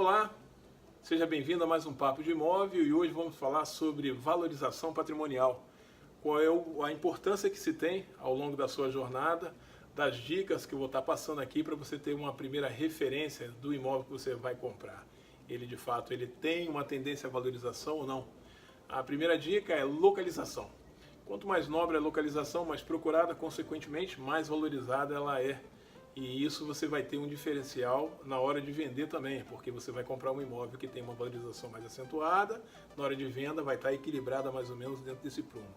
Olá, seja bem-vindo a mais um Papo de Imóvel e hoje vamos falar sobre valorização patrimonial. Qual é a importância que se tem ao longo da sua jornada, das dicas que eu vou estar passando aqui para você ter uma primeira referência do imóvel que você vai comprar. Ele de fato ele tem uma tendência à valorização ou não? A primeira dica é localização. Quanto mais nobre a localização, mais procurada, consequentemente, mais valorizada ela é. E isso você vai ter um diferencial na hora de vender também, porque você vai comprar um imóvel que tem uma valorização mais acentuada, na hora de venda vai estar equilibrada mais ou menos dentro desse prumo.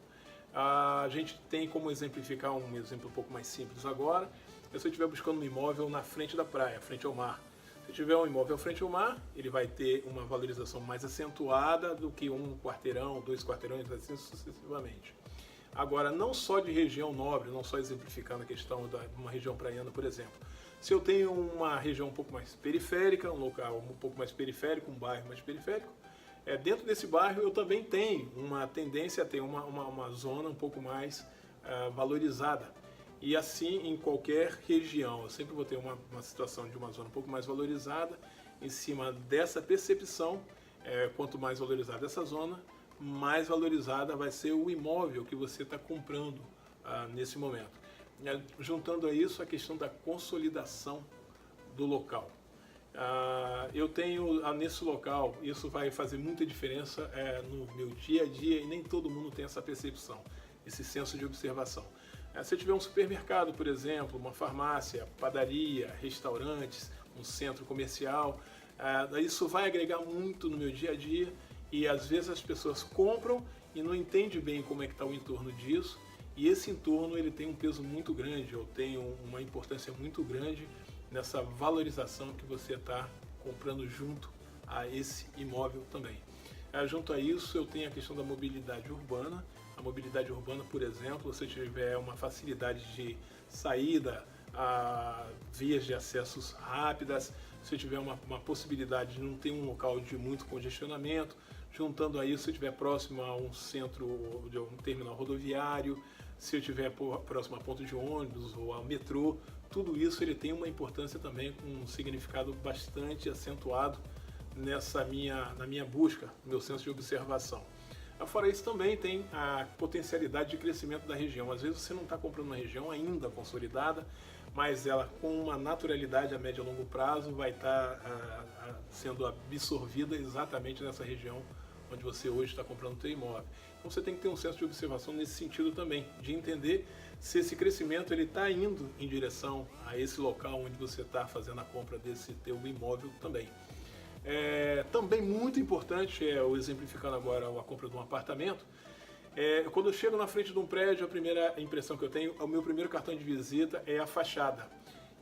A gente tem como exemplificar um exemplo um pouco mais simples agora, se você estiver buscando um imóvel na frente da praia, frente ao mar. Se tiver um imóvel frente ao mar, ele vai ter uma valorização mais acentuada do que um quarteirão, 2 quarteirões, assim sucessivamente. Agora, não só de região nobre, não só exemplificando a questão de uma região praiana, por exemplo. Se eu tenho uma região um pouco mais periférica, um local um pouco mais periférico, um bairro mais periférico, dentro desse bairro eu também tenho uma tendência a ter uma zona um pouco mais valorizada. E assim em qualquer região, eu sempre vou ter uma situação de uma zona um pouco mais valorizada, em cima dessa percepção, quanto mais valorizada essa zona, mais valorizada vai ser o imóvel que você está comprando nesse momento. Juntando a isso a questão da consolidação do local. Eu tenho nesse local, isso vai fazer muita diferença no meu dia a dia e nem todo mundo tem essa percepção, esse senso de observação. Se tiver um supermercado, por exemplo, uma farmácia, padaria, restaurantes, um centro comercial, isso vai agregar muito no meu dia a dia. E às vezes as pessoas compram e não entendem bem como é que está o entorno disso. E esse entorno ele tem um peso muito grande, ou tem uma importância muito grande nessa valorização que você está comprando junto a esse imóvel também. Junto a isso eu tenho a questão da mobilidade urbana. A mobilidade urbana, por exemplo, se tiver uma facilidade de saída a vias de acessos rápidas, se tiver uma possibilidade de não ter um local de muito congestionamento, juntando a isso, se estiver próximo a um centro, de um terminal rodoviário, se eu estiver próximo a ponto de ônibus ou ao metrô, tudo isso ele tem uma importância também, com um significado bastante acentuado na minha busca, no meu senso de observação. Fora isso também tem a potencialidade de crescimento da região. Às vezes você não está comprando uma região ainda consolidada, mas ela com uma naturalidade a médio e longo prazo vai estar sendo absorvida exatamente nessa região onde você hoje está comprando o seu imóvel. Então você tem que ter um senso de observação nesse sentido também, de entender se esse crescimento ele está indo em direção a esse local onde você está fazendo a compra desse teu imóvel também. Também muito importante, eu exemplificando agora a compra de um apartamento, quando eu chego na frente de um prédio, a primeira impressão que eu tenho, o meu primeiro cartão de visita é a fachada.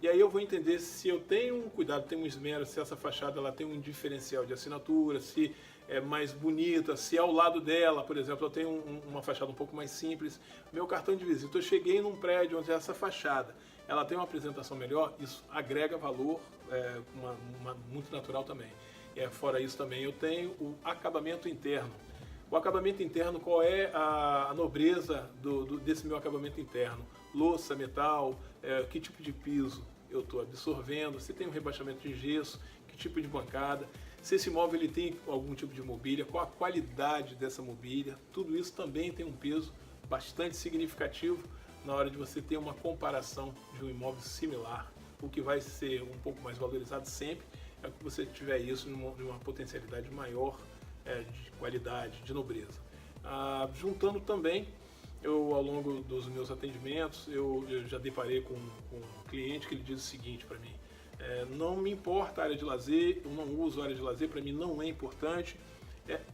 E aí eu vou entender se eu tenho um cuidado, tenho um esmero, se essa fachada ela tem um diferencial de assinatura, se é mais bonita, se ao lado dela, por exemplo, eu tenho uma fachada um pouco mais simples. Meu cartão de visita, eu cheguei num prédio onde essa fachada ela tem uma apresentação melhor, isso agrega valor, muito natural também. Fora isso também eu tenho o acabamento interno. O acabamento interno, qual é a nobreza desse meu acabamento interno? Louça, metal, que tipo de piso eu estou absorvendo, se tem um rebaixamento de gesso, que tipo de bancada, se esse imóvel ele tem algum tipo de mobília, qual a qualidade dessa mobília, tudo isso também tem um peso bastante significativo na hora de você ter uma comparação de um imóvel similar. O que vai ser um pouco mais valorizado sempre é que você tiver isso numa potencialidade maior de qualidade, de nobreza. Juntando também, eu ao longo dos meus atendimentos, eu já deparei com um cliente que ele diz o seguinte para mim: não me importa a área de lazer, eu não uso a área de lazer, para mim não é importante.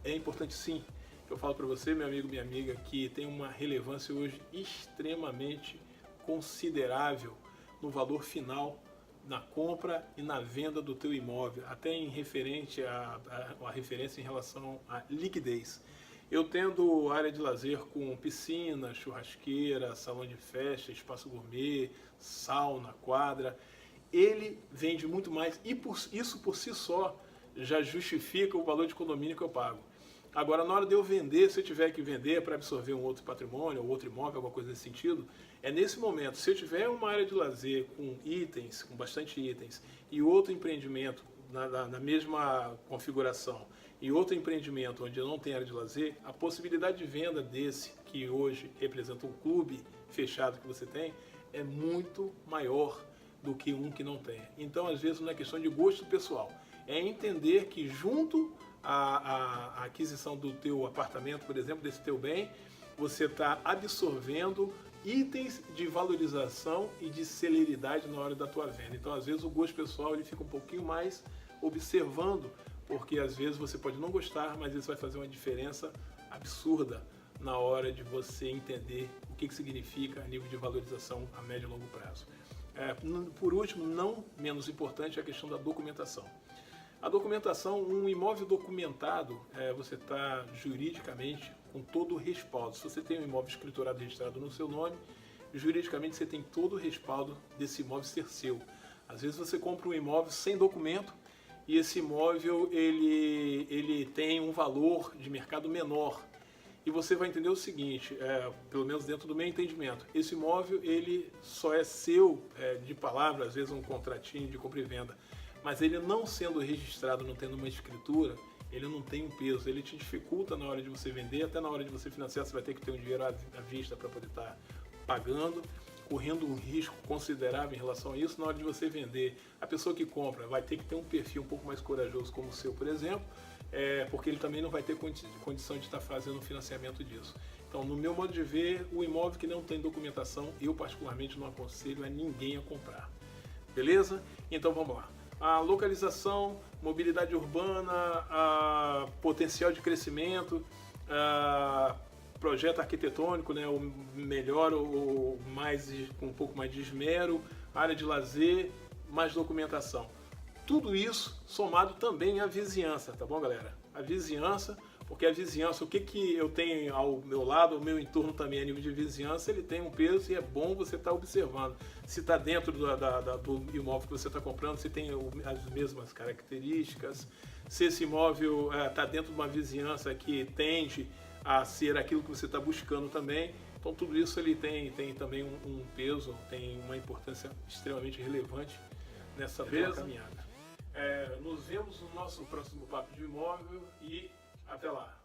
É importante sim. Eu falo para você, meu amigo, minha amiga, que tem uma relevância hoje extremamente considerável no valor final, na compra e na venda do teu imóvel, até em referente a referência em relação à liquidez. Eu tendo área de lazer com piscina, churrasqueira, salão de festa, espaço gourmet, sauna, quadra, ele vende muito mais e isso por si só já justifica o valor de condomínio que eu pago. Agora, na hora de eu vender, se eu tiver que vender para absorver um outro patrimônio, ou outro imóvel, alguma coisa nesse sentido, é nesse momento. Se eu tiver uma área de lazer com itens, com bastante itens, e outro empreendimento na mesma configuração e outro empreendimento onde não tem área de lazer, a possibilidade de venda desse, que hoje representa um clube fechado que você tem, é muito maior do que um que não tem. Então, às vezes, não é questão de gosto pessoal, é entender que junto à aquisição do teu apartamento, por exemplo, desse teu bem, você está absorvendo itens de valorização e de celeridade na hora da tua venda. Então, às vezes, o gosto pessoal ele fica um pouquinho mais observando, porque às vezes você pode não gostar, mas isso vai fazer uma diferença absurda na hora de você entender o que significa a nível de valorização a médio e longo prazo. Por último, não menos importante, é a questão da documentação. A documentação, um imóvel documentado, você está juridicamente com todo o respaldo. Se você tem um imóvel escriturado registrado no seu nome, juridicamente você tem todo o respaldo desse imóvel ser seu. Às vezes você compra um imóvel sem documento e esse imóvel ele tem um valor de mercado menor. E você vai entender o seguinte, pelo menos dentro do meu entendimento, esse imóvel ele só é seu de palavra, às vezes um contratinho de compra e venda, mas ele não sendo registrado, não tendo uma escritura, ele não tem um peso, ele te dificulta na hora de você vender, até na hora de você financiar você vai ter que ter um dinheiro à vista para poder estar pagando, correndo um risco considerável em relação a isso. Na hora de você vender, a pessoa que compra vai ter que ter um perfil um pouco mais corajoso como o seu, por exemplo, porque ele também não vai ter condição de estar fazendo um financiamento disso. Então, no meu modo de ver, o imóvel que não tem documentação, eu particularmente não aconselho a ninguém a comprar. Beleza? Então vamos lá. A localização, mobilidade urbana, potencial de crescimento, projeto arquitetônico, né, o melhor ou mais, com um pouco mais de esmero, área de lazer, mais documentação. Tudo isso somado também à vizinhança, tá bom, galera? A vizinhança, porque a vizinhança, o que eu tenho ao meu lado, o meu entorno também a nível de vizinhança, ele tem um peso e é bom você estar observando. Se está dentro do imóvel que você está comprando, se tem as mesmas características, se esse imóvel está dentro de uma vizinhança que tende a ser aquilo que você está buscando também. Então tudo isso ele tem também um peso, tem uma importância extremamente relevante nessa caminhada. Nos vemos no nosso próximo Papo de Imóvel e até lá!